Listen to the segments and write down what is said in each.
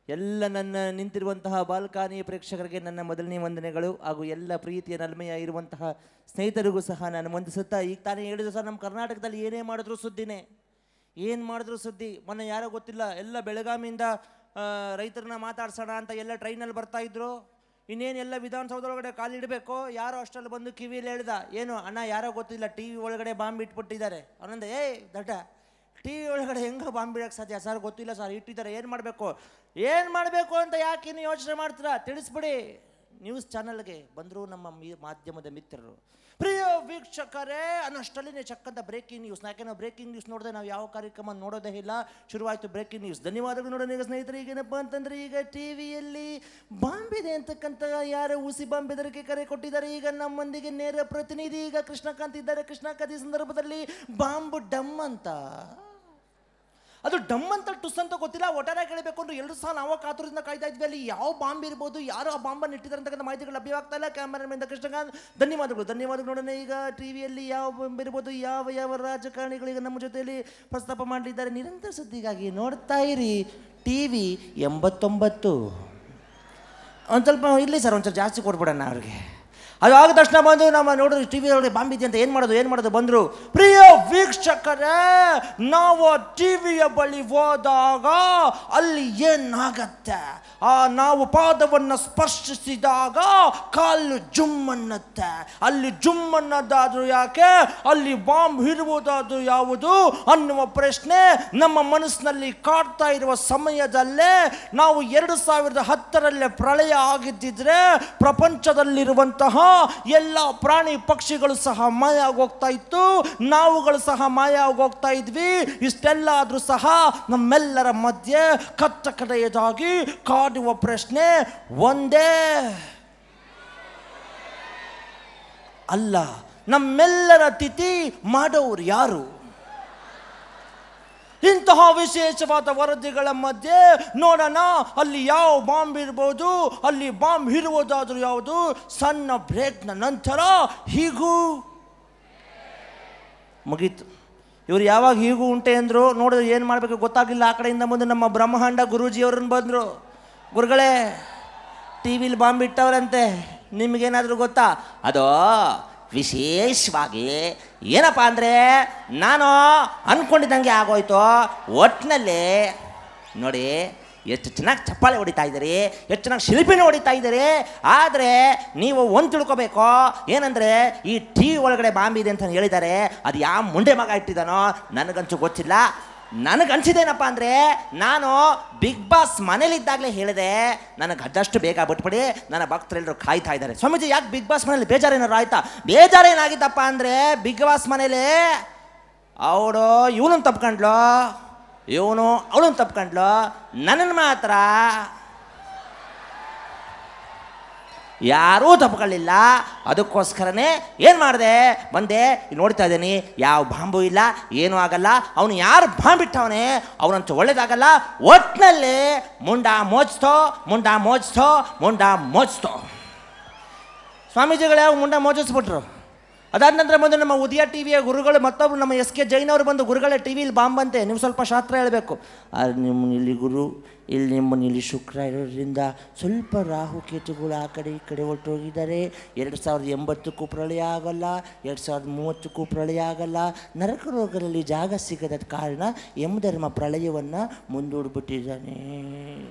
ಎಲ್ಲ ನನ್ನ ನಿಂತಿರುವಂತಹ ಬಾಲ್ಕನಿ ಪ್ರೇಕ್ಷಕರಿಗೆ ನನ್ನ ಮೊದಲನೇ ವಂದನೆಗಳು ಹಾಗೂ ಎಲ್ಲ ಪ್ರೀತಿಯ ನಲ್ಮೆಯ ಇರುವಂತಹ ಸ್ನೇಹಿತರಿಗೂ ಸಹ ನಾನು ವಂದಿಸುತ್ತಾ, ಈಗ ತಾನೇ ಹೇಳಿದ್ರು ಸರ್, ನಮ್ಮ ಕರ್ನಾಟಕದಲ್ಲಿ ಏನೇ ಮಾಡಿದ್ರು ಸುದ್ದಿನೇ, ಏನು ಮಾಡಿದ್ರು ಸುದ್ದಿ. ಮೊನ್ನೆ ಯಾರೋ ಗೊತ್ತಿಲ್ಲ, ಎಲ್ಲ ಬೆಳಗಾವಿಯಿಂದ ರೈತರನ್ನ ಮಾತಾಡ್ಸೋಣ ಅಂತ ಎಲ್ಲ ಟ್ರೈನಲ್ಲಿ ಬರ್ತಾಯಿದ್ರು. ಇನ್ನೇನು ಎಲ್ಲ ವಿಧಾನಸೌಧದೊಳಗಡೆ ಕಾಲಿಡಬೇಕು, ಯಾರೋ ಅಷ್ಟರಲ್ಲಿ ಬಂದು ಕಿವಿಯಲ್ಲಿ ಹೇಳ್ದ, ಏನು ಅಣ್ಣ ಯಾರೋ ಗೊತ್ತಿಲ್ಲ ಟಿ ವಿ ಒಳಗಡೆ ಬಾಂಬ್ ಇಟ್ಬಿಟ್ಟಿದ್ದಾರೆ. ಅವನಂದ ದಡ್ಡ, ಟಿ ವಿ ಒಳಗಡೆ ಹೆಂಗೆ ಬಾಂಬ್ ಇಡೋಕ್ಕೆ ಸಾಧ್ಯ ಸರ್? ಗೊತ್ತಿಲ್ಲ ಸರ್, ಇಟ್ಟಿದ್ದಾರೆ, ಏನು ಮಾಡಬೇಕು ಅಂತ ಯಾಕಿನ್ನು ಯೋಚನೆ ಮಾಡ್ತೀರಾ? ತಿಳಿಸ್ಬಿಡಿ. ನ್ಯೂಸ್ ಚಾನಲ್ಗೆ ಬಂದರು ನಮ್ಮ ಮಾಧ್ಯಮದ ಮಿತ್ರರು. ಪ್ರಿಯ ವೀಕ್ಷಕರೇ ಅನ್ನಷ್ಟರಲ್ಲಿ ಚಕ್ಕಂತ ಬ್ರೇಕಿಂಗ್ ನ್ಯೂಸ್. ಯಾಕೆ ನಾವು ಬ್ರೇಕಿಂಗ್ ನ್ಯೂಸ್ ನೋಡಿದೆ, ನಾವು ಯಾವ ಕಾರ್ಯಕ್ರಮ ನೋಡೋದೇ ಇಲ್ಲ. ಶುರುವಾಯಿತು ಬ್ರೇಕಿಂಗ್ ನ್ಯೂಸ್. ಧನ್ಯವಾದಗಳು. ನೋಡೋಣ ಈಗ ಸ್ನೇಹಿತರೆ, ಈಗೇನಪ್ಪ ಅಂತಂದರೆ, ಈಗ ಟಿ ವಿಯಲ್ಲಿ ಬಾಂಬಿದೆ ಅಂತಕ್ಕಂಥ ಯಾರೋ ಹುಸಿ ಬಾಂಬ್ ಬೆದರಿಕೆ ಕರೆ ಕೊಟ್ಟಿದ್ದಾರೆ. ಈಗ ನಮ್ಮೊಂದಿಗೆ ನೇರ ಪ್ರತಿನಿಧಿ ಈಗ ಕೃಷ್ಣಕಾಂತ್ ಇದ್ದಾರೆ. ಕೃಷ್ಣಕಾಂತ್, ಈ ಸಂದರ್ಭದಲ್ಲಿ ಬಾಂಬ್ ಡಮ್ ಅಂತ, ಅದು ಡಮ್ ಅಂತ ಟುಸ್ ಅಂತ ಗೊತ್ತಿಲ್ಲ, ಒಟ್ಟಾರೆ ಕೇಳಬೇಕು ಅಂದ್ರೆ 2 ಸಲ ನಾವು ಕಾತುರದಿಂದ ಕಾಯ್ತಾ ಇದ್ವಿ. ಅಲ್ಲಿ ಯಾವ ಬಾಂಬ್ ಇರ್ಬೋದು, ಯಾರು ಆ ಬಾಂಬನ್ನು ಇಟ್ಟಿದ್ದಾರೆ ಅಂತಕ್ಕಂಥ ಮಾಹಿತಿಗಳು ಲಭ್ಯವಾಗ್ತಾ ಇಲ್ಲ. ಕ್ಯಾಮರಾಮನ್ ಕೃಷ್ಣಕಾಂತ್, ಧನ್ಯವಾದಗಳು. ನೋಡೋಣ ಈಗ ಟಿವಿಯಲ್ಲಿ ಯಾವ ಬಾಂಬ್ ಇರ್ಬೋದು, ಯಾವ ರಾಜಕಾರಣಿಗಳು ಈಗ ನಮ್ಮ ಜೊತೆಯಲ್ಲಿ ಪ್ರಸ್ತಾಪ ಮಾಡಲಿದ್ದಾರೆ. ನಿರಂತರ ಸುದ್ದಿಗಾಗಿ ನೋಡ್ತಾ ಇರಿ TV 89. ಒಂದು ಸ್ವಲ್ಪ ಇರಲಿ ಸರ್, ಒಂದು ಸ್ವಲ್ಪ ಜಾಸ್ತಿ ಕೊಟ್ಬಿಡೋಣ ಅವ್ರಿಗೆ. ಅದು ಆದ ತಕ್ಷಣ ಬಂದು ನಮ್ಮ ನೋಡಿದ್ರೆ ಟಿ ವಿ ಒಳಗೆ ಬಾಂಬ್ ಇದೆ ಅಂತ ಏನು ಮಾಡೋದು ಬಂದರು. ಪ್ರಿಯ ವೀಕ್ಷಕರೇ, ನಾವು ಟಿ ವಿಯ ಬಳಿ ಹೋದಾಗ ಅಲ್ಲಿ ಏನಾಗತ್ತೆ, ನಾವು ಪಾದವನ್ನು ಸ್ಪರ್ಶಿಸಿದಾಗ ಕಾಲು ಜುಮ್ಮನ್ನತ್ತೆ. ಅಲ್ಲಿ ಜುಮ್ಮನ್ನದಾದರೂ ಯಾಕೆ, ಅಲ್ಲಿ ಬಾಂಬ್ ಇರುವುದಾದರೂ ಯಾವುದು ಅನ್ನುವ ಪ್ರಶ್ನೆ ನಮ್ಮ ಮನಸ್ಸಿನಲ್ಲಿ ಕಾಡ್ತಾ ಇರುವ ಸಮಯದಲ್ಲೇ ನಾವು 2010 ಪ್ರಳಯ ಆಗಿದ್ದಿದ್ರೆ ಪ್ರಪಂಚದಲ್ಲಿರುವಂತಹ ಎಲ್ಲ ಪ್ರಾಣಿ ಪಕ್ಷಿಗಳು ಸಹ ಮಾಯ ಆಗೋಗ್ತಾ ಇತ್ತು, ನಾವುಗಳು ಸಹ ಮಾಯ ಆಗೋಗ್ತಾ ಇದ್ವಿ. ಇಷ್ಟೆಲ್ಲ ಆದರೂ ಸಹ ನಮ್ಮೆಲ್ಲರ ಮಧ್ಯೆ ಕಟ್ಟಕಡೆಯದಾಗಿ ಕಾಡುವ ಪ್ರಶ್ನೆ ಒಂದೇ ಅಲ್ಲ, ನಮ್ಮೆಲ್ಲರ ತಿಥಿ ಮಾಡೋರು ಯಾರು? ಇಂತಹ ವಿಶೇಷವಾದ ವರದಿಗಳ ಮಧ್ಯೆ ನೋಡೋಣ ಅಲ್ಲಿ ಯಾವ ಬಾಂಬ್ ಇರ್ಬೋದು, ಅಲ್ಲಿ ಬಾಂಬ್ ಇರುವುದಾದ್ರೂ ಯಾವುದು. ಸಣ್ಣ ಬ್ರೇಕ್ನ ನಂತರ ಹೀಗೂ ಮುಗೀತು. ಇವರು ಯಾವಾಗ ಹೀಗೂ ಉಂಟೆ ಅಂದರು, ನೋಡಿದ್ರೆ ಏನು ಮಾಡಬೇಕು ಗೊತ್ತಾಗಲಿಲ್ಲ. ಆ ಕಡೆಯಿಂದ ಬಂದು ನಮ್ಮ ಬ್ರಹ್ಮಾಂಡ ಗುರೂಜಿಯವ್ರನ್ನ ಬಂದರು. ಗುರುಗಳೇ, ಟಿ ವಿಲಿ ಬಾಂಬ್ ಇಟ್ಟವ್ರಂತೆ, ನಿಮಗೇನಾದರೂ ಗೊತ್ತಾ? ಅದೋ ವಿಶೇಷವಾಗಿ ಏನಪ್ಪ ಅಂದರೆ, ನಾನು ಅಂದ್ಕೊಂಡಿದ್ದಂಗೆ ಆಗೋಯ್ತು. ಒಟ್ಟಿನಲ್ಲಿ ನೋಡಿ ಎಷ್ಟು ಚೆನ್ನಾಗಿ ಚಪ್ಪಾಳೆ ಹೊಡಿತಾ ಇದ್ದೀರಿ, ಎಷ್ಟು ಚೆನ್ನಾಗಿ ಶಿಲ್ಪಿನೂ ಹೊಡಿತಾ ಇದ್ದೀರಿ. ಆದರೆ ನೀವು ಒಂದು ತಿಳ್ಕೊಬೇಕು, ಏನಂದರೆ ಈ ಟಿ ವಿ ಒಳಗಡೆ ಬಾಂಬ್ ಇದೆ ಅಂತ ಹೇಳಿದ್ದಾರೆ. ಅದು ಯಾವ ಮುಂಡೆ ಮಗ ಇಟ್ಟಿದ್ದಾನೋ ನನಗಂತೂ ಗೊತ್ತಿಲ್ಲ. ನನಗನ್ಸಿದ್ದೇನಪ್ಪ ಅಂದರೆ, ನಾನು ಬಿಗ್ ಬಾಸ್ ಮನೇಲಿದ್ದಾಗಲೇ ಹೇಳಿದೆ, ನನಗೆ ಆದಷ್ಟು ಬೇಗ ಬಿಟ್ಬಿಡಿ, ನನ್ನ ಭಕ್ತರೆಲ್ಲರೂ ಕಾಯ್ತಾ ಇದ್ದಾರೆ. ಸ್ವಾಮೀಜಿ, ಯಾಕೆ ಬಿಗ್ ಬಾಸ್ ಮನೇಲಿ ಬೇಜಾರೇನಾರು ಆಯ್ತಾ? ಬೇಜಾರೇನಾಗಿದ್ದಪ್ಪ ಅಂದರೆ, ಬಿಗ್ ಬಾಸ್ ಮನೇಲಿ ಅವಳು ಇವನನ್ನು ತಪ್ಕೊಂಡ್ಲು, ಅವಳನ್ನು ತಪ್ಕೊಂಡ್ಲು, ನನ್ನನ್ನು ಮಾತ್ರ ಯಾರೂ ತಪ್ಕೊಳ್ಳಿಲ್ಲ. ಅದಕ್ಕೋಸ್ಕರನೇ ಏನು ಮಾಡಿದೆ, ಬಂದೆ, ನೋಡ್ತಾ ಇದ್ದೀನಿ ಯಾವ ಬಾಂಬು ಇಲ್ಲ, ಏನೂ ಆಗಲ್ಲ. ಅವನು ಯಾರು ಬಾಂಬ್ ಇಟ್ಟವನೇ ಅವನಂತೂ ಒಳ್ಳೇದಾಗಲ್ಲ. ಒಟ್ಟಿನಲ್ಲಿ ಮುಂಡ ಮೋಚ್ತೋ ಸ್ವಾಮೀಜಿಗಳು ಯಾವ ಮುಂಡ ಮೋಚಿಸ್ಬಿಟ್ರು. ಅದಾದ ನಂತರ ಬಂದು ನಮ್ಮ ಉದಯ ಟಿ ವಿಯ ಗುರುಗಳು ಮತ್ತೊಬ್ಬರು ನಮ್ಮ SK ಜೈನ್ ಅವರು ಬಂದು, ಗುರುಗಳೇ ಟಿ ವಿಲಿ ಬಾಂಬ್ ಅಂತೆ, ನೀವು ಸ್ವಲ್ಪ ಶಾಸ್ತ್ರ ಹೇಳಬೇಕು. ನಿಮ್ಮನಿಲ್ಲಿ ಗುರು, ನಿಮ್ಮನಿಲ್ಲಿ ಶುಕ್ರ ಇರೋದ್ರಿಂದ ಸ್ವಲ್ಪ ರಾಹು ಕೇತುಗಳು ಆ ಕಡೆ ಈ ಕಡೆ ಹೊರಟೋಗಿದ್ದಾರೆ. 2080ಕ್ಕೂ ಪ್ರಳಯ ಆಗಲ್ಲ, 2030ಕ್ಕೂ ಪ್ರಳಯ ಆಗಲ್ಲ. ನರಕ ರೋಗದಲ್ಲಿ ಜಾಗ ಸಿಗದ ಕಾರಣ ಯಮಧರ್ಮ ಪ್ರಳಯವನ್ನು ಮುಂದೂಡ್ಬಿಟ್ಟಿದ್ದಾನೆ.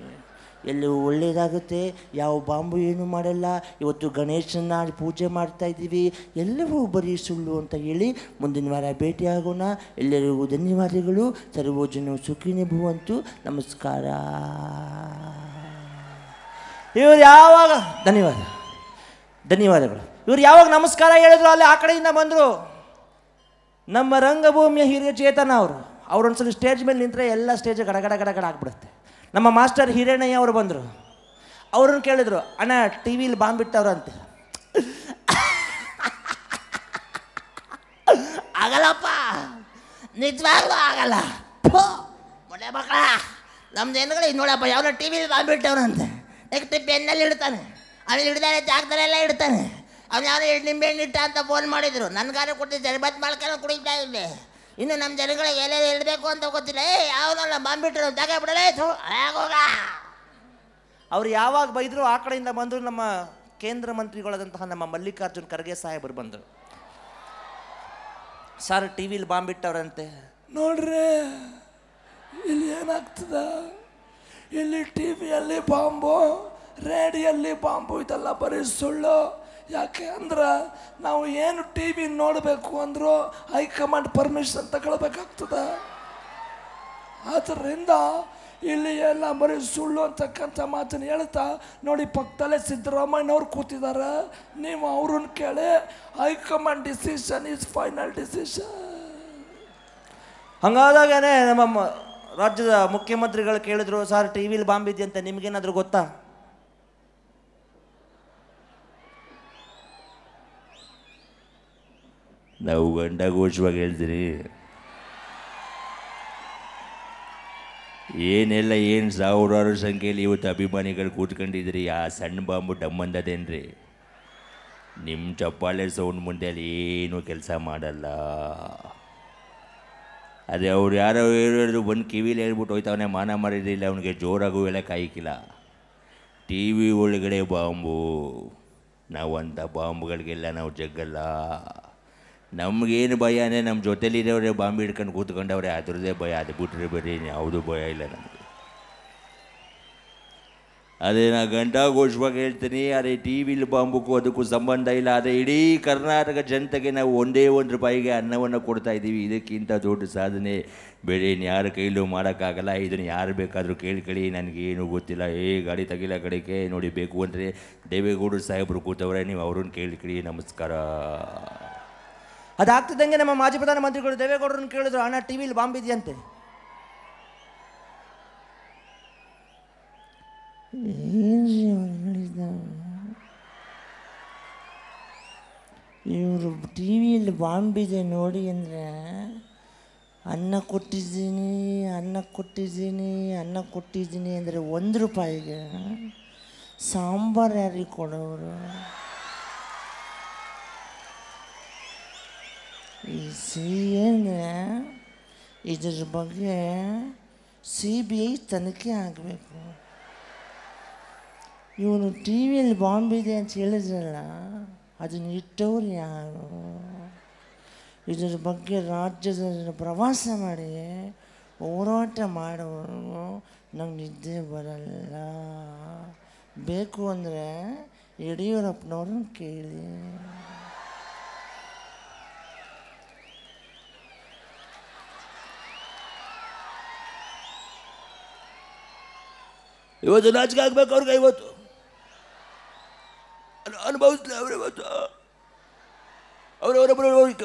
ಎಲ್ಲವೂ ಒಳ್ಳೆಯದಾಗುತ್ತೆ, ಯಾವ ಬಾಂಬು ಏನೂ ಮಾಡಲ್ಲ. ಇವತ್ತು ಗಣೇಶನ ಪೂಜೆ ಮಾಡ್ತಾ ಇದ್ದೀವಿ, ಎಲ್ಲವೂ ಬರೀ ಸುಳ್ಳು ಅಂತ ಹೇಳಿ ಮುಂದಿನ ವಾರ ಭೇಟಿಯಾಗೋಣ. ಎಲ್ಲರಿಗೂ ಧನ್ಯವಾದಗಳು. ಸರ್ವೋಜನ ಸುಖಿನೇ ಭವಂತು. ನಮಸ್ಕಾರ. ಇವರು ಯಾವಾಗ ಧನ್ಯವಾದಗಳು ಇವರು ಯಾವಾಗ ನಮಸ್ಕಾರ ಹೇಳಿದ್ರು, ಅಲ್ಲಿ ಆ ಕಡೆಯಿಂದ ಬಂದರು ನಮ್ಮ ರಂಗಭೂಮಿಯ ಹಿರಿಯ ಚೇತನ ಅವರೊಂದ್ಸಲ ಸ್ಟೇಜ್ ಮೇಲೆ ನಿಂತರೆ ಎಲ್ಲ ಸ್ಟೇಜ್ ಗಡ ಆಗ್ಬಿಡುತ್ತೆ. ನಮ್ಮ ಮಾಸ್ಟರ್ ಹಿರೇಣಯ್ಯ ಅವರು ಬಂದರು. ಅವ್ರನ್ನ ಕೇಳಿದ್ರು, ಅಣ್ಣ ಟಿ ವಿಲಿ ಬಾಂಬ್ ಬಿಟ್ಟವ್ರಂತೆ. ಆಗಲ್ಲಪ್ಪ, ನಿಜವಾಗ್ಲೂ ಆಗಲ್ಲ. ಮೊನ್ನೆ ಮಕ್ಕಳ ನಮ್ಮ ಜನಗಳು ನೋಡಪ್ಪ, ಯಾವನ ಟಿ ವಿಲಿ ಬಾಂಬ್ ಬಿಟ್ಟವ್ರಂತೆ. ನೆಕ್ಸ್ಟ್ ಪೆನ್ನಲ್ಲಿ ಇಡ್ತಾನೆ, ಅವನು ಹಿಡ್ದಾನೆ ಜಾಗದಲ್ಲೆಲ್ಲ ಇಡ್ತಾನೆ. ಅವ್ನು ಯಾವನ ನಿಂಬೆಹಣ್ಣು ಇಟ್ಟ ಅಂತ ಫೋನ್ ಮಾಡಿದ್ರು. ನನಗಾರು ಕೊಟ್ಟಿದ್ದೆ, ಶರ್ಬತ್ ಮಾಡ್ಕೊಂಡು ಕುಡಿತಾ ಇದ್ದೆ. ಇನ್ನು ನಮ್ಮ ಜನಗಳಿಗೆ ಎಲ್ಲೆಲ್ಲಿ ಇಡಬೇಕು ಅಂತ ಗೊತ್ತಿಲ್ಲ. ಯಾವನಲ್ಲ ಬಾಂಬ್ ಬಿಟ್ಟರು ತಗೊಬಿಡಲೇ ಆಗೋಗ ಅವ್ರು ಯಾವಾಗ ಬೈದರು ಆ ಕಡೆಯಿಂದ ಬಂದರು, ನಮ್ಮ ಕೇಂದ್ರ ಮಂತ್ರಿಗಳಾದಂತಹ ನಮ್ಮ ಮಲ್ಲಿಕಾರ್ಜುನ್ ಖರ್ಗೆ ಸಾಹೇಬರು ಬಂದರು. ಸರ್ ಟಿ ವಿಲಿ ಬಾಂಬ್ ಇಟ್ಟವ್ರಂತೆ. ನೋಡ್ರಿ ಇಲ್ಲಿ ಏನಾಗ್ತದ, ಇಲ್ಲಿ ಟಿ ವಿಯಲ್ಲಿ ಬಾಂಬು, ರೇಡಿಯಲ್ಲಿ ಬಾಂಬು, ಇದೆಲ್ಲ ಬರೀ ಸುಳ್ಳು. ಯಾಕೆ ಅಂದ್ರೆ ನಾವು ಏನು ಟಿ ವಿ ನೋಡಬೇಕು ಅಂದರೂ ಹೈಕಮಾಂಡ್ ಪರ್ಮಿಷನ್ ತಗೊಳ್ಬೇಕಾಗ್ತದ. ಆದ್ದರಿಂದ ಇಲ್ಲಿ ಎಲ್ಲ ಬರೀ ಸುಳ್ಳು ಅಂತಕ್ಕಂಥ ಮಾತನ್ನು ಹೇಳ್ತಾ ನೋಡಿ, ಪಕ್ಕದಲ್ಲೇ ಸಿದ್ದರಾಮಯ್ಯನವ್ರು ಕೂತಿದ್ದಾರೆ, ನೀವು ಅವ್ರನ್ನ ಕೇಳಿ. High command decision is final decision. ಹಂಗಾದಾಗೇ ನಮ್ಮ ರಾಜ್ಯದ ಮುಖ್ಯಮಂತ್ರಿಗಳು ಕೇಳಿದ್ರು, ಸರ್ ಟಿ ವಿಲಿ ಬಾಂಬ್ ಇದೆಯಂತೆ, ನಿಮ್ಗೇನಾದರೂ ಗೊತ್ತಾ? ನಾವು ಗಂಡಘೋಷವಾಗಿ ಹೇಳ್ತೀರಿ, ಏನೆಲ್ಲ ಏನು ಸಾವಿರಾರು ಸಂಖ್ಯೆಯಲ್ಲಿ ಇವತ್ತು ಅಭಿಮಾನಿಗಳು ಕೂತ್ಕೊಂಡಿದ್ರಿ. ಆ ಸಣ್ಣ ಬಾಂಬು ಡಮ್ಮಂದದೇನ್ರಿ, ನಿಮ್ಮ ಚಪ್ಪಾಳೆ ಸೌಂಡ್ ಮುಂದೆ ಅಲ್ಲಿ ಏನೂ ಕೆಲಸ ಮಾಡಲ್ಲ. ಅದೇ ಅವ್ರು ಯಾರೋ ಹೇಳಿದ್ರು ಬಂದು ಕಿವಿಲಿ ಹೇಳ್ಬಿಟ್ಟು ಹೋಯ್ತವನೇ, ಮಾನ ಮರ್ಯಾದಿಲ್ಲ ಅವನಿಗೆ, ಜೋರಾಗೂ ಎಲ್ಲ ಕಾಯ್ಕಿಲ್ಲ. ಟಿ ವಿ ಒಳಗಡೆ ಬಾಂಬು, ನಾವು ಅಂಥ ಬಾಂಬುಗಳಿಗೆಲ್ಲ ನಾವು ಜಗ್ಗಲ್ಲ. ನಮಗೇನು ಭಯ ಅಂದರೆ ನಮ್ಮ ಜೊತೆಲಿರೋರೇ ಬಾಂಬ್ ಹಿಡ್ಕೊಂಡು ಕೂತ್ಕೊಂಡವ್ರೆ, ಅದ್ರದ್ದೇ ಭಯ. ಅದು ಬಿಟ್ರೆ ಬರೀ ಯಾವುದೂ ಭಯ ಇಲ್ಲ ನಮಗೆ. ಅದೇ ನಾ ಗಂಟಾಘೋಷವಾಗಿ ಹೇಳ್ತೀನಿ, ಅದೇ ಟಿ ವಿಲಿ ಬಾಂಬಕ್ಕೂ ಅದಕ್ಕೂ ಸಂಬಂಧ ಇಲ್ಲ. ಅದೇ ಇಡೀ ಕರ್ನಾಟಕ ಜನತೆಗೆ ನಾವು ಒಂದೇ ₹1 ಅನ್ನವನ್ನು ಕೊಡ್ತಾ ಇದ್ದೀವಿ. ಇದಕ್ಕಿಂತ ದೊಡ್ಡ ಸಾಧನೆ ಬೇರೆ ಯಾರ ಕೈಲೂ ಮಾಡೋಕ್ಕಾಗಲ್ಲ. ಇದನ್ನು ಯಾರು ಬೇಕಾದರೂ ಕೇಳ್ಕೊಳ್ಳಿ, ನನಗೇನು ಗೊತ್ತಿಲ್ಲ. ಗಾಡಿ ತೆಗಿಲ ಕಡೆಗೆ ನೋಡಿ, ಬೇಕು ಅಂದರೆ ದೇವೇಗೌಡರು ಸಾಹೇಬರು ಕೂತವ್ರೆ, ನೀವು ಅವ್ರನ್ನ ಕೇಳ್ಕೊಳ್ಳಿ. ನಮಸ್ಕಾರ. ಅದಾಗ್ತಿದ್ದಂಗೆ ನಮ್ಮ ಮಾಜಿ ಪ್ರಧಾನಮಂತ್ರಿಗಳು ದೇವೇಗೌಡರನ್ನು ಕೇಳಿದ್ರು, ಅಣ್ಣ ಟಿ ವಿಲಿ ಬಾಂಬ್ ಇದೆಯಂತೆ. ಇವರು ಟಿ ವಿಯಲ್ಲಿ ಬಾಂಬಿದೆ ನೋಡಿ ಅಂದರೆ, ಅನ್ನ ಕೊಟ್ಟಿದ್ದೀನಿ ಅಂದರೆ ₹1 ಸಾಂಬಾರು ಯಾರಿಗೆ ಕೊಡೋರು? ಅಂದರೆ ಇದ್ರ ಬಗ್ಗೆ CBI ತನಿಖೆ ಆಗಬೇಕು. ಇವನು ಟಿ ವಿಯಲ್ಲಿ ಬಾಂಬ್ ಇದೆ ಅಂತ ಹೇಳಿದ್ರಲ್ಲ, ಅದನ್ನು ಇಟ್ಟವ್ರು ಯಾರು? ಇದ್ರ ಬಗ್ಗೆ ರಾಜ್ಯದ ಪ್ರವಾಸ ಮಾಡಿ ಹೋರಾಟ ಮಾಡೋರು ನಂಗೆ ನಿದ್ದೆ ಬರಲ್ಲ. ಬೇಕು ಅಂದರೆ ಯಡಿಯೂರಪ್ಪನವ್ರನ್ನ ಕೇಳಿ. ಇವತ್ತು ನಾಚಿಕೆ ಆಗ್ಬೇಕು ಅವ್ರಿಗೆ. ಇವತ್ತು ಅನುಭವಿಸ್ಲಿ ಅವರು. ಇವತ್ತು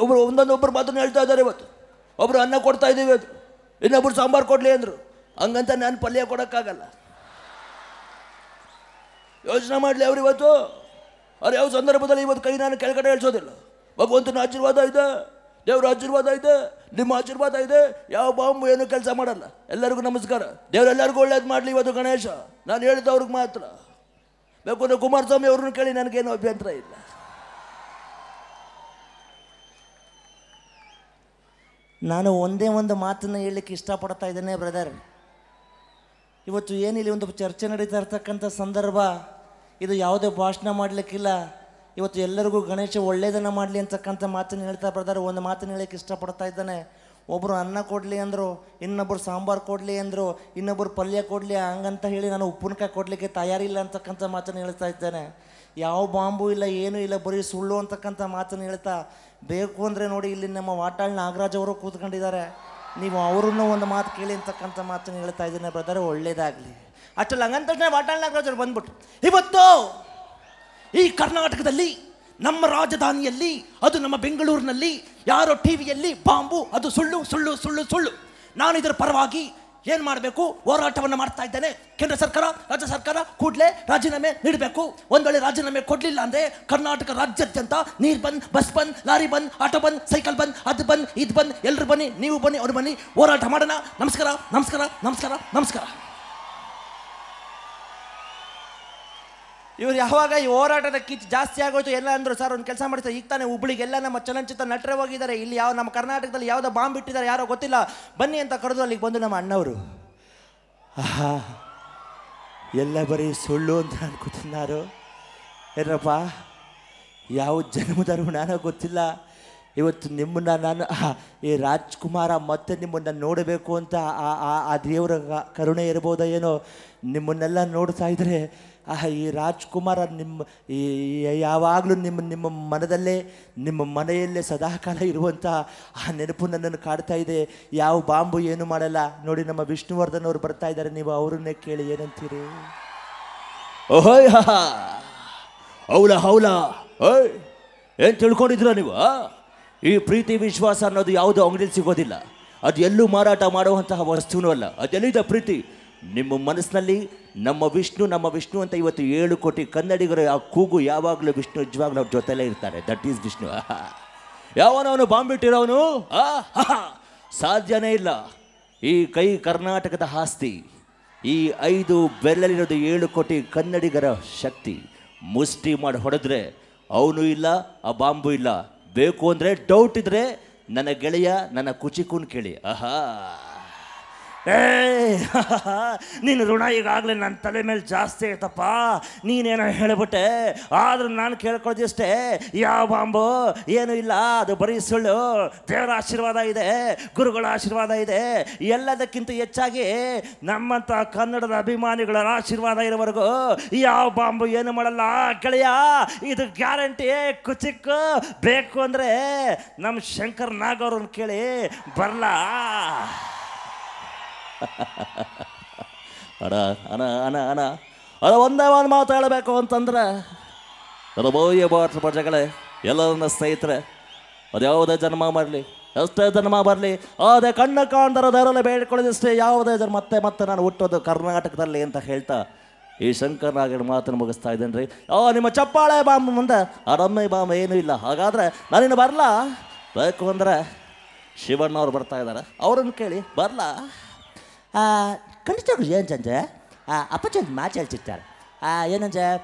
ಒಬ್ಬರು ಒಂದೊಂದೊಬ್ಬರು ಮಾತನ್ನು ಹೇಳ್ತಾ ಇದ್ದಾರೆ. ಇವತ್ತು ಒಬ್ಬರು ಅನ್ನ ಕೊಡ್ತಾ ಇದ್ದೀವಿ, ಅದು ಇನ್ನೊಬ್ಬರು ಸಾಂಬಾರು ಕೊಡಲಿ ಅಂದರು. ಹಂಗಂತ ನಾನು ಪಲ್ಯ ಕೊಡೋಕ್ಕಾಗಲ್ಲ. ಯೋಚನೆ ಮಾಡಲಿ ಅವರು. ಇವತ್ತು ಅವ್ರು ಯಾವ ಸಂದರ್ಭದಲ್ಲಿ ಇವತ್ತು ಕೈ ನಾನು ಕೆಳಗಡೆ ಇಳಿಸೋದಿಲ್ಲ. ಭಗವಂತನ ಆಶೀರ್ವಾದ ಇದೆ, ದೇವರ ಆಶೀರ್ವಾದ ಇದೆ, ನಿಮ್ಮ ಆಶೀರ್ವಾದ ಇದೆ. ಯಾವ ಬಾಂಬು ಏನು ಕೆಲಸ ಮಾಡಲ್ಲ. ಎಲ್ಲರಿಗೂ ನಮಸ್ಕಾರ. ದೇವರೆಲ್ಲರಿಗೂ ಒಳ್ಳೇದು ಮಾಡಲಿ. ಇವತ್ತು ಗಣೇಶ ನಾನು ಹೇಳಿದವ್ರಿಗೆ ಮಾತ್ರ. ಬೇಕು ಅಂದರೆ ಕುಮಾರಸ್ವಾಮಿ ಅವ್ರನ್ನ ಕೇಳಿ, ನನಗೇನು ಅಭ್ಯಂತರ ಇಲ್ಲ. ನಾನು ಒಂದೇ ಒಂದು ಮಾತನ್ನು ಹೇಳಲಿಕ್ಕೆ ಇಷ್ಟಪಡ್ತಾ ಇದ್ದೇನೆ ಬ್ರದರ್. ಇವತ್ತು ಏನಿಲ್ಲ, ಒಂದು ಚರ್ಚೆ ನಡೀತಾ ಇರ್ತಕ್ಕಂಥ ಸಂದರ್ಭ ಇದು. ಯಾವುದೇ ಭಾಷಣ ಮಾಡಲಿಕ್ಕಿಲ್ಲ. ಇವತ್ತು ಎಲ್ಲರಿಗೂ ಗಣೇಶ ಒಳ್ಳೆಯದನ್ನು ಮಾಡಲಿ ಅಂತಕ್ಕಂಥ ಮಾತನ್ನು ಹೇಳ್ತಾ ಬ್ರದರ್. ಒಂದು ಮಾತನ್ನು ಹೇಳಕ್ಕೆ ಇಷ್ಟಪಡ್ತಾ ಇದ್ದಾನೆ. ಒಬ್ಬರು ಅನ್ನ ಕೊಡಲಿ ಅಂದರು, ಇನ್ನೊಬ್ಬರು ಸಾಂಬಾರು ಕೊಡಲಿ ಅಂದರು, ಇನ್ನೊಬ್ಬರು ಪಲ್ಯ ಕೊಡಲಿ, ಹಂಗಂತ ಹೇಳಿ ನಾನು ಉಪ್ಪಿನಕಾಯಿ ಕೊಡಲಿಕ್ಕೆ ತಯಾರಿಲ್ಲ ಅಂತಕ್ಕಂಥ ಮಾತನ್ನು ಹೇಳ್ತಾ ಇದ್ದೇನೆ. ಯಾವ ಬಾಂಬು ಇಲ್ಲ, ಏನೂ ಇಲ್ಲ, ಬರೀ ಸುಳ್ಳು ಅಂತಕ್ಕಂಥ ಮಾತನ್ನು ಹೇಳ್ತಾ, ಬೇಕು ಅಂದರೆ ನೋಡಿ ಇಲ್ಲಿ ನಮ್ಮ ವಾಟಾಳ್ ನಾಗರಾಜ್ ಅವರು ಕೂತ್ಕೊಂಡಿದ್ದಾರೆ, ನೀವು ಅವ್ರನ್ನೂ ಒಂದು ಮಾತು ಕೇಳಿ ಅಂತಕ್ಕಂಥ ಮಾತನ್ನು ಹೇಳ್ತಾ ಇದ್ದೀನಿ ಬ್ರದರ್. ಒಳ್ಳೇದಾಗಲಿ. ಅಷ್ಟಲ್ಲ, ಹಂಗಂತ ತಕ್ಷಣ ವಾಟಾಳ್ ನಾಗರಾಜ್ ಅವರು ಬಂದ್ಬಿಟ್ಟು, ಇವತ್ತು ಈ ಕರ್ನಾಟಕದಲ್ಲಿ ನಮ್ಮ ರಾಜಧಾನಿಯಲ್ಲಿ, ಅದು ನಮ್ಮ ಬೆಂಗಳೂರಿನಲ್ಲಿ ಯಾರೋ ಟಿ ವಿಯಲ್ಲಿ ಬಾಂಬು, ಅದು ಸುಳ್ಳು ಸುಳ್ಳು ಸುಳ್ಳು ಸುಳ್ಳು. ನಾನು ಇದರ ಪರವಾಗಿ ಏನು ಮಾಡಬೇಕು ಹೋರಾಟವನ್ನು ಮಾಡ್ತಾ ಇದ್ದೇನೆ. ಕೇಂದ್ರ ಸರ್ಕಾರ, ರಾಜ್ಯ ಸರ್ಕಾರ ಕೂಡಲೇ ರಾಜೀನಾಮೆ ನೀಡಬೇಕು. ಒಂದು ವೇಳೆ ರಾಜೀನಾಮೆ ಕೊಡಲಿಲ್ಲ ಅಂದರೆ ಕರ್ನಾಟಕ ರಾಜ್ಯಾದ್ಯಂತ ನೀರು ಬಂದ್, ಬಸ್ ಬಂದ್, ಲಾರಿ ಬಂದ್, ಆಟೋ ಬಂದ್, ಸೈಕಲ್ ಬಂದ್, ಅದು ಬಂದ್, ಇದು ಬಂದ್, ಎಲ್ಲರೂ ಬನ್ನಿ, ನೀವು ಬನ್ನಿ, ಅವ್ರು ಬನ್ನಿ, ಹೋರಾಟ ಮಾಡೋಣ. ನಮಸ್ಕಾರ ನಮಸ್ಕಾರ ನಮಸ್ಕಾರ ನಮಸ್ಕಾರ. ಇವ್ರು ಯಾವಾಗ ಈ ಹೋರಾಟದ ಕಿಚ್ಚು ಜಾಸ್ತಿ ಆಗೋಯ್ತು ಎಲ್ಲ ಅಂದರು, ಸರ್ ಒಂದು ಕೆಲಸ ಮಾಡ್ತಾರೆ, ಈಗ ತಾನೇ ಹುಬ್ಳಿಗೆಲ್ಲ ನಮ್ಮ ಚಲನಚಿತ್ರ ನಟರೇ ಹೋಗಿದ್ದಾರೆ, ಇಲ್ಲಿ ಯಾವ ನಮ್ಮ ಕರ್ನಾಟಕದಲ್ಲಿ ಯಾವುದೋ ಬಾಂಬ್ ಬಿಟ್ಟಿದ್ದಾರೆ ಯಾರೋ ಗೊತ್ತಿಲ್ಲ, ಬನ್ನಿ ಅಂತ ಕರೆದು ಅಲ್ಲಿಗೆ ಬಂದು ನಮ್ಮ ಅಣ್ಣವರು ಎಲ್ಲ ಬರೀ ಸುಳ್ಳು ಅಂತ ಅನ್ಕೋತಿದ್ದಾರೆ. ಏನಪ್ಪ, ಯಾವ ಜನ್ಮದ ಋಣನೋ ಗೊತ್ತಿಲ್ಲ. ಇವತ್ತು ನಿಮ್ಮನ್ನು ನಾನು ಈ ರಾಜ್ಕುಮಾರ ಮತ್ತೆ ನಿಮ್ಮನ್ನು ನೋಡಬೇಕು ಅಂತ ಆ ದೇವರ ಕರುಣೆ ಇರ್ಬೋದ ಏನೋ. ನಿಮ್ಮನ್ನೆಲ್ಲ ನೋಡ್ತಾ ಇದ್ದರೆ ಈ ರಾಜ್ಕುಮಾರ ಯಾವಾಗಲೂ ನಿಮ್ಮ ಮನದಲ್ಲೇ, ನಿಮ್ಮ ಮನೆಯಲ್ಲೇ ಸದಾಕಾಲ ಇರುವಂಥ ಆ ನೆನಪು ನನ್ನನ್ನು ಕಾಡ್ತಾ ಇದೆ. ಯಾವ ಬಾಂಬು ಏನು ಮಾಡಲ್ಲ. ನೋಡಿ, ನಮ್ಮ ವಿಷ್ಣುವರ್ಧನ್ ಅವರು ಬರ್ತಾ ಇದ್ದಾರೆ, ನೀವು ಅವ್ರನ್ನೇ ಕೇಳಿ ಏನಂತೀರಿ? ಓಹೋಯ್ ಹೌಲ ಹೌಲ ಓಯ್, ಏನು ತಿಳ್ಕೊಂಡಿದ್ರ ನೀವು? ಈ ಪ್ರೀತಿ ವಿಶ್ವಾಸ ಅನ್ನೋದು ಯಾವುದೋ ಅಂಗಡಿಯಲ್ಲಿ ಸಿಗೋದಿಲ್ಲ. ಅದು ಎಲ್ಲೂ ಮಾರಾಟ ಮಾಡುವಂತಹ ವಸ್ತುನೂ ಅಲ್ಲ. ಅದೆಲ್ಲಿದೆ ಪ್ರೀತಿ? ನಿಮ್ಮ ಮನಸ್ಸಿನಲ್ಲಿ ನಮ್ಮ ವಿಷ್ಣು ಅಂತ ಇವತ್ತು 7 ಕೋಟಿ ಕನ್ನಡಿಗರ ಆ ಕೂಗು ಯಾವಾಗಲೂ ವಿಷ್ಣು ನಿಜವಾಗ್ಲೂ ಅವ್ರ ಜೊತೆಲೇ ಇರ್ತಾರೆ. That is Vishnu. ಯಾವನವನು ಬಾಂಬಿಟ್ಟಿರೋನು ಸಾಧ್ಯನೇ ಇಲ್ಲ. ಈ ಕೈ ಕರ್ನಾಟಕದ ಆಸ್ತಿ. ಈ 5 ಬೆರಳಲ್ಲಿರೋದು 7 ಕೋಟಿ ಕನ್ನಡಿಗರ ಶಕ್ತಿ. ಮುಷ್ಟಿ ಮಾಡಿ ಹೊಡೆದ್ರೆ ಅವನು ಇಲ್ಲ, ಆ ಬಾಂಬು ಇಲ್ಲ. ಬೇಕು ಅಂದರೆ ಡೌಟ್ ಇದ್ರೆ ನನ್ನ ಗೆಳೆಯ ನನ್ನ ಕುಚಿಕೂನ್ ಕೇಳಿ. ನೀನು ಋಣ ಈಗಾಗಲೇ ನನ್ನ ತಲೆ ಮೇಲೆ ಜಾಸ್ತಿ ಆಯ್ತಪ್ಪ. ನೀನೇನೋ ಹೇಳಿಬಿಟ್ಟೆ, ಆದ್ರೂ ನಾನು ಕೇಳ್ಕೊಳ್ದಷ್ಟೇ, ಯಾವ ಬಾಂಬು ಏನೂ ಇಲ್ಲ, ಅದು ಬರೀ ಸುಳ್ಳು. ದೇವರ ಆಶೀರ್ವಾದ ಇದೆ, ಗುರುಗಳ ಆಶೀರ್ವಾದ ಇದೆ. ಎಲ್ಲದಕ್ಕಿಂತ ಹೆಚ್ಚಾಗಿ ನಮ್ಮಂಥ ಕನ್ನಡದ ಅಭಿಮಾನಿಗಳ ಆಶೀರ್ವಾದ ಇರೋವರೆಗೂ ಯಾವ ಬಾಂಬು ಏನು ಮಾಡಲ್ಲ ಗೆಳೆಯ. ಇದು ಗ್ಯಾರಂಟಿ. ಕುಚಿಕ್ಕು ಬೇಕು ಅಂದರೆ ನಮ್ಮ ಶಂಕರ್ ನಾಗ್ ಅವ್ರನ್ನ ಕೇಳಿ ಬರಲಾ? ಅದ ಒಂದೇ ಒಂದು ಮಾತು ಹೇಳಬೇಕು ಅಂತಂದ್ರೆ, ಅದು ಬೋಯ್ಯ ಬಾಟ್ರ ಪ್ರಜೆಗಳೇ, ಎಲ್ಲರನ್ನ ಸ್ನೇಹಿತರೆ, ಅದು ಯಾವುದೇ ಜನ್ಮ ಬರಲಿ, ಎಷ್ಟೇ ಜನ್ಮ ಬರಲಿ, ಅದೇ ಕಣ್ಣು ಕಾಣ್ದರ ದೇವರಲ್ಲಿ ಬೇಡ್ಕೊಳ್ಳೋದಷ್ಟೇ. ಯಾವುದೇ ಜನ್ಮ ಮತ್ತೆ ನಾನು ಹುಟ್ಟೋದು ಕರ್ನಾಟಕದಲ್ಲಿ ಅಂತ ಹೇಳ್ತಾ ಈ ಶಂಕರ್ ನಾಗೇಡ್ ಮಾತನ್ನು ಮುಗಿಸ್ತಾ ಇದ್ದೇನೆ ರೀ. ನಿಮ್ಮ ಚಪ್ಪಾಳೆ ಬಾಂಬ್ ಮುಂದೆ ರಮ್ಮೆ ಬಾಂಬ್ ಏನೂ ಇಲ್ಲ. ಹಾಗಾದರೆ ನಾನಿನ್ನು ಬರಲಾ? ಬೇಕು ಅಂದರೆ ಶಿವಣ್ಣವ್ರು ಬರ್ತಾ ಇದ್ದಾರೆ, ಅವ್ರನ್ನ ಕೇಳಿ ಬರಲಾ? ಖಂಡಿತವಾಗ್ಲು ಏನು ಸಂಜೆ ಅಪ್ಪಚ್ಚ ಒಂದು ಮಾತು ಹೇಳ್ತಿರ್ತಾರೆ, ಏನಂಜ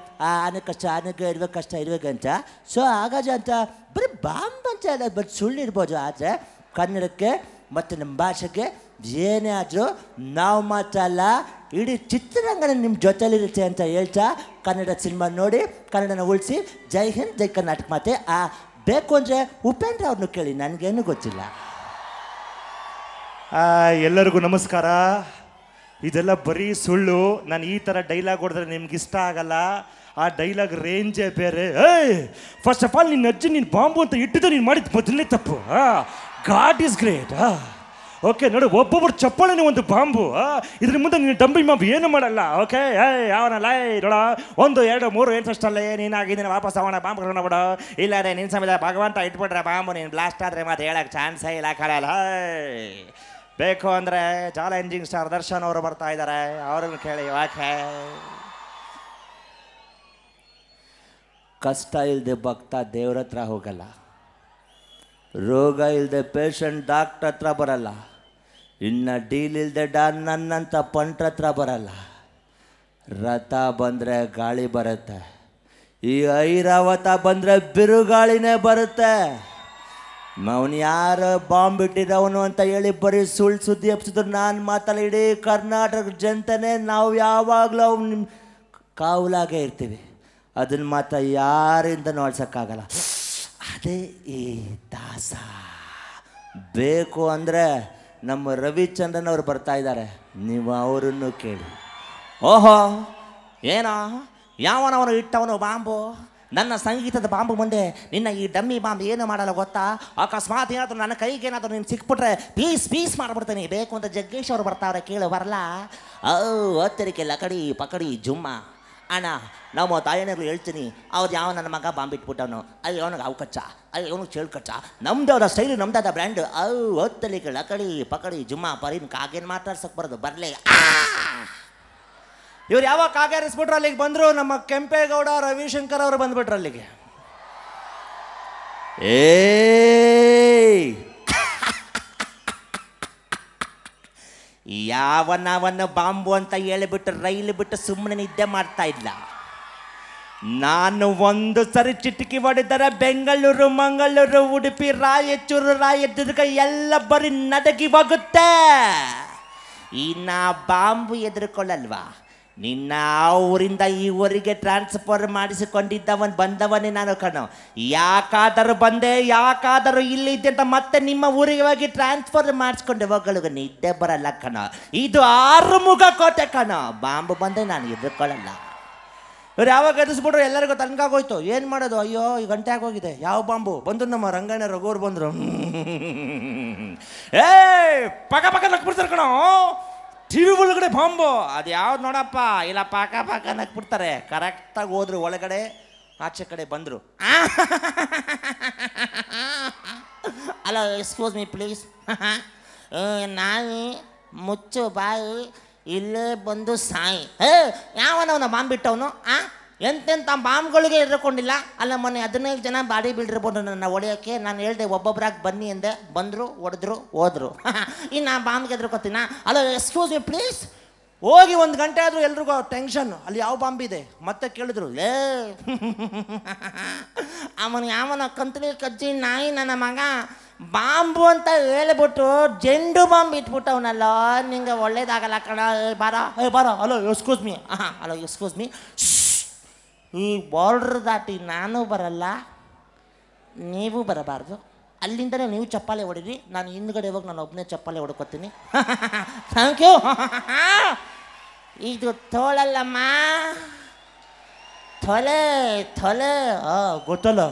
ಅನ್ನಕ್ಕೆ ಕಷ್ಟ ಅನ್ನಕ್ಕೆ ಇರ್ಬೇಕು, ಕಷ್ಟ ಇರ್ಬೇಕಂತ. ಸೊ ಹಾಗಾಜ ಅಂತ ಬರೀ ಬಾಂಬ್ ಅಂತ ಹೇಳ ಬಟ್ ಸುಳ್ಳು ಇರ್ಬೋದು. ಆದರೆ ಕನ್ನಡಕ್ಕೆ ಮತ್ತು ನಮ್ಮ ಭಾಷೆಗೆ ಏನೇ ಆದರೂ ನಾವು ಮಾತ್ರ ಅಲ್ಲ, ಇಡೀ ಚಿತ್ರರಂಗನ ನಿಮ್ಮ ಜೊತೆಲಿರುತ್ತೆ ಅಂತ ಹೇಳ್ತಾ ಕನ್ನಡ ಸಿನಿಮಾ ನೋಡಿ ಕನ್ನಡನ ಉಳಿಸಿ. ಜೈ ಹಿಂದ್, ಜೈ ಕರ್ನಾಟಕ. ಮಾತೆ ಬೇಕು ಅಂದರೆ ಉಪೇಂದ್ರ ಅವ್ರನ್ನೂ ಕೇಳಿ, ನನಗೇನು ಗೊತ್ತಿಲ್ಲ. ಎಲ್ಲರಿಗೂ ನಮಸ್ಕಾರ. ಇದೆಲ್ಲ ಬರೀ ಸುಳ್ಳು. ನಾನು ಈ ಥರ ಡೈಲಾಗ್ ಹೊಡೆದ್ರೆ ನಿಮ್ಗೆ ಇಷ್ಟ ಆಗಲ್ಲ. ಆ ಡೈಲಾಗ್ ರೇಂಜೇ ಬೇರೆ. ಫಸ್ಟ್ ಆಫ್ ಆಲ್ ನಿನ್ನ ಅಜ್ಜಿ ನೀನು ಬಾಂಬು ಅಂತ ಇಟ್ಟಿದ್ದು ನೀನು ಮಾಡಿದ್ದು ಮೊದಲನೇ ತಪ್ಪು. God is great. ಓಕೆ, ನೋಡಿ, ಒಬ್ಬೊಬ್ಬರು ಚಪ್ಪಾಳೆನೇ ಒಂದು ಬಾಂಬು. ಇದ್ರ ಮುಂದೆ ನೀನು ಡಂಬಿ ಬಾಂಬು ಏನು ಮಾಡಲ್ಲ. ಓಕೆ, ಯಾವನಲ್ಲ ನೋಡ, 1 2 3 ಏನು ಫಸ್ಟಲ್ಲೇ ನೀನಾಗಿದ್ದೀನಿ, ವಾಪಸ್ ಅವನ ಬಾಂಬ್ ಕರ್ಕೊಂಡು ಬಿಡು. ಇಲ್ಲ ರೇ ನಿನ್ನ ಸಮಯದ ಭಗವಂತ ಇಟ್ಬಿಟ್ರೆ ಬಾಂಬು ನೀನು ಬ್ಲಾಸ್ಟ್ ಆದರೆ ಮತ್ತೆ ಹೇಳಕ್ಕೆ ಚಾನ್ಸೇ ಇಲ್ಲ ಕಳೆಯಲ್ಲ. ಬೇಕು ಅಂದರೆ ಚಾಲೆಂಜಿಂಗ್ ಸ್ಟಾರ್ ದರ್ಶನ್ ಅವರು ಬರ್ತಾ ಇದ್ದಾರೆ, ಅವ್ರನ್ನ ಕೇಳಿ. ಯಾಕೆ ಕಷ್ಟ ಇಲ್ಲದೆ ಭಕ್ತ ದೇವ್ರ ಹತ್ರ ಹೋಗಲ್ಲ, ರೋಗ ಇಲ್ಲದೆ ಪೇಷಂಟ್ ಡಾಕ್ಟ್ರ್ ಹತ್ರ ಬರಲ್ಲ, ಇನ್ನು ಡೀಲ್ ಇಲ್ಲದೆ ನನ್ನಂಥ ಪಂಟ್ರ ಹತ್ರ ಬರಲ್ಲ. ರಥ ಬಂದರೆ ಗಾಳಿ ಬರುತ್ತೆ, ಈ ಐರಾವತ ಬಂದರೆ ಬಿರುಗಾಳಿನೇ ಬರುತ್ತೆ. ಅವನು ಯಾರು ಬಾಂಬ್ ಇಟ್ಟಿದ್ದವನು ಅಂತ ಹೇಳಿ ಬರೀ ಸುಳ್ಳು ಸುದ್ದಿ ಹಬ್ಸಿದ್ರು ನಾನು ಮಾತಲ್ಲ. ಇಡೀ ಕರ್ನಾಟಕ ಜನತೆನೇ ನಾವು ಯಾವಾಗಲೂ ಅವ್ನು ನಿಮ್ಮ ಕಾವಲಾಗೆ ಇರ್ತೀವಿ. ಅದನ್ನು ಮಾತ್ರ ಯಾರಿಂದ ನೋಡ್ಸೋಕ್ಕಾಗಲ್ಲ. ಅದೇ ಈ ದಾಸ. ಬೇಕು ಅಂದರೆ ನಮ್ಮ ರವಿಚಂದ್ರನ್ ಅವ್ರು ಬರ್ತಾ ಇದ್ದಾರೆ, ನೀವು ಅವರನ್ನು ಕೇಳಿ. ಓಹೋ, ಏನೋ ಯಾವನವನು ಇಟ್ಟವನು ಬಾಂಬು? ನನ್ನ ಸಂಗೀತದ ಬಾಂಬು ಮುಂದೆ ನಿನ್ನ ಈ ಡಮ್ಮಿ ಬಾಂಬ್ ಏನು ಮಾಡಲ್ಲ ಗೊತ್ತಾ? ಅಕಸ್ಮಾತ್ ಏನಾದರೂ ನನ್ನ ಕೈಗೆ ಏನಾದರೂ ನೀನು ಸಿಕ್ಬಿಟ್ರೆ ಪೀಸ್ ಮಾಡಿಬಿಡ್ತೀನಿ. ಬೇಕು ಅಂತ ಜಗ್ಗೇಶ್ ಅವ್ರು ಬರ್ತಾವ್ರೆ, ಕೇಳು ಬರಲ್ಲ? ಒತ್ತರಿಕೆ ಲಕಡಿ ಪಕಡಿ ಜುಮ್ಮ ಅಣ್ಣ. ನಮ್ಮ ತಾಯಣ್ಣರು ಹೇಳ್ತೀನಿ, ಅವ್ರು ಯಾವ ನನ್ನ ಮಗ ಬಾಂಬ್ ಇಟ್ಬಿಟ್ಟವನು, ಅಯ್ಯೋ ಅವನಿಗೆ ಅವು ಕಚ್ಚ, ಅಯ್ಯೋ ಅವನಿಗೆ ಚೇಳು ಕಚ್ಚ. ನಮ್ದವ್ರ ಸ್ಟೈಲು, ನಮ್ದಾದ ಬ್ರ್ಯಾಂಡ್. ಒತ್ತಲಿಕ್ಕೆ ಲಕಡಿ ಪಕಡಿ ಜುಮ್ಮ ಪರಿನ್ ಕಾಗೇನು ಮಾತಾಡ್ಸಕ್ಕೆ ಬರೋದು ಬರಲೇ. ಇವ್ರು ಯಾವಾಗ ಕಾಗೇರಿಸ್ಬಿಟ್ರು ಅಲ್ಲಿಗೆ ಬಂದರು, ನಮ್ಮ ಕೆಂಪೇಗೌಡ ರವಿಶಂಕರ್ ಅವರು ಬಂದ್ಬಿಟ್ರು ಅಲ್ಲಿಗೆ. ಯಾವನವನ್ನ ಬಾಂಬು ಅಂತ ಹೇಳಿಬಿಟ್ಟು ರೈಲು ಬಿಟ್ಟು ಸುಮ್ಮನೆ ನಿದ್ದೆ ಮಾಡ್ತಾ ಇಲ್ಲ. ನಾನು ಒಂದು ಸರಿ ಚಿಟಕಿ ಹೊಡೆದರೆ ಬೆಂಗಳೂರು, ಮಂಗಳೂರು, ಉಡುಪಿ, ರಾಯಚೂರು, ರಾಯದುರ್ಗ ಎಲ್ಲ ಬರೀ ನಡಗಿ ಹೋಗುತ್ತೆ. ಇನ್ನು ಬಾಂಬು ಎದುರುಕೊಳ್ಳಲ್ವಾ? ನಿನ್ನ ಆ ಊರಿಂದ ಈ ಊರಿಗೆ ಟ್ರಾನ್ಸ್ಫರ್ ಬಂದವನೇ ನಾನು ಕಣೋ. ಯಾಕಾದರೂ ಬಂದೆ, ಯಾಕಾದರೂ ಇಲ್ಲಿದ್ದೆ ಅಂತ ಮತ್ತೆ ನಿಮ್ಮ ಊರಿಗೆ ಹೋಗಿ ಟ್ರಾನ್ಸ್ಫರ್ ಮಾಡಿಸ್ಕೊಂಡು ಹೋಗಲು ನಿದ್ದೆ ಬರಲ್ಲ ಕಣೋ. ಇದು 6 ಮುಖ ಕೋಟೆ ಕಣೋ. ಬಾಂಬು ಬಂದೆ ನಾನು ಎದುರ್ಕೊಳ್ಳಲ್ಲ. ಇವ್ರು ಯಾವಾಗ ಎದುರಿಸ್ಬಿಟ್ರು ಎಲ್ಲರಿಗೂ ತನಗಾಗೋಯ್ತು. ಏನು ಮಾಡೋದು? ಅಯ್ಯೋ ಈ ಗಂಟೆ ಆಗೋಗಿದೆ. ಯಾವ ಬಾಂಬು ಬಂದು? ನಮ್ಮ ರಂಗಣ್ಣ ರಘುವರು ಬಂದರು. ಪಕ ಪಕ ನಕ್ಬಿಡ್ತಾರೆ ಕಣೋ. ಟಿವಿ ಒಳಗಡೆ ಬಾಂಬು ಅದು ಯಾವ್ದು ನೋಡಪ್ಪ. ಇಲ್ಲ ಪಾಕ ಪಾಕ ನಕ್ಬಿಡ್ತಾರೆ. ಕರೆಕ್ಟಾಗಿ ಹೋದ್ರು ಒಳಗಡೆ, ಆಚೆ ಕಡೆ ಬಂದರು. Hello excuse me please. ನಾಯಿ ಮುಚ್ಚು ಬಾಯಿ, ಇಲ್ಲೇ ಬಂದು ಸಾಯಿ. ಯಾವನವನ ಬಾಂಬ್ ಬಿಟ್ಟವನು? ಎಂತೆಂಥ ಬಾಂಬ್ಗಳಿಗೆ ಇರ್ಕೊಂಡಿಲ್ಲ. ಅಲ್ಲ ಮೊನ್ನೆ 15 ಜನ ಬಾಡಿ ಬಿಲ್ಡರ್ ಬಂದರು ನನ್ನ ಹೊಡೆಯೋಕ್ಕೆ. ನಾನು ಹೇಳಿದೆ ಒಬ್ಬೊಬ್ಬರಾಗಿ ಬನ್ನಿ ಎಂದೆ. ಬಂದರು, ಹೊಡೆದ್ರು, ಹೋದ್ರು. ಇನ್ನು ನಾ ಬಾಂಬ್ಗೆ ಎದ್ರುಕೋತೀನ? ಅಲ್ಲ ಎಕ್ಸ್ಕ್ಯೂಸ್ ಮಿ ಪ್ಲೀಸ್. ಹೋಗಿ 1 ಗಂಟೆ ಆದರೂ ಎಲ್ರಿಗೂ ಟೆನ್ಷನ್, ಅಲ್ಲಿ ಯಾವ ಬಾಂಬಿದೆ ಮತ್ತೆ ಕೇಳಿದ್ರು. ಅವನು ಯಾವನ ಕಂತ್ರಿ ಕಜ್ಜಿ ನಾಯಿ ನನ್ನ ಮಗ ಬಾಂಬು ಅಂತ ಹೇಳ್ಬಿಟ್ಟು ಜೆಂಡು ಬಾಂಬ್ ಇಟ್ಬಿಟ್ಟವನಲ್ಲ. ನಿಂಗೆ ಒಳ್ಳೇದಾಗಲ್ಲ ಕಣ. ಬಾರ ಬಾರ. Hello excuse me. Hello excuse me. ಈ ಬಾರ್ಡ್ರ್ ದಾಟಿ ನಾನು ಬರಲ್ಲ, ನೀವು ಬರಬಾರ್ದು. ಅಲ್ಲಿಂದಲೇ ನೀವು ಚಪ್ಪಾಳೆ ಹೊಡೀರಿ. ನಾನು ಹಿಂದ್ಗಡೆ ಹೋಗಿ ನಾನು ಒಬ್ಬನೇ ಚಪ್ಪಾಳೆ ಹೊಡ್ಕೊತೀನಿ. Thank you. ಇದು ತೋಳಲ್ಲಮ್ಮ, ತೊಲೆ ತೊಲೆ. ಗೊತ್ತಲ್ಲ.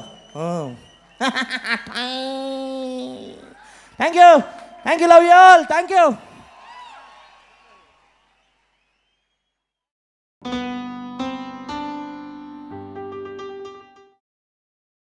Thank you, thank you, love you all, thank you.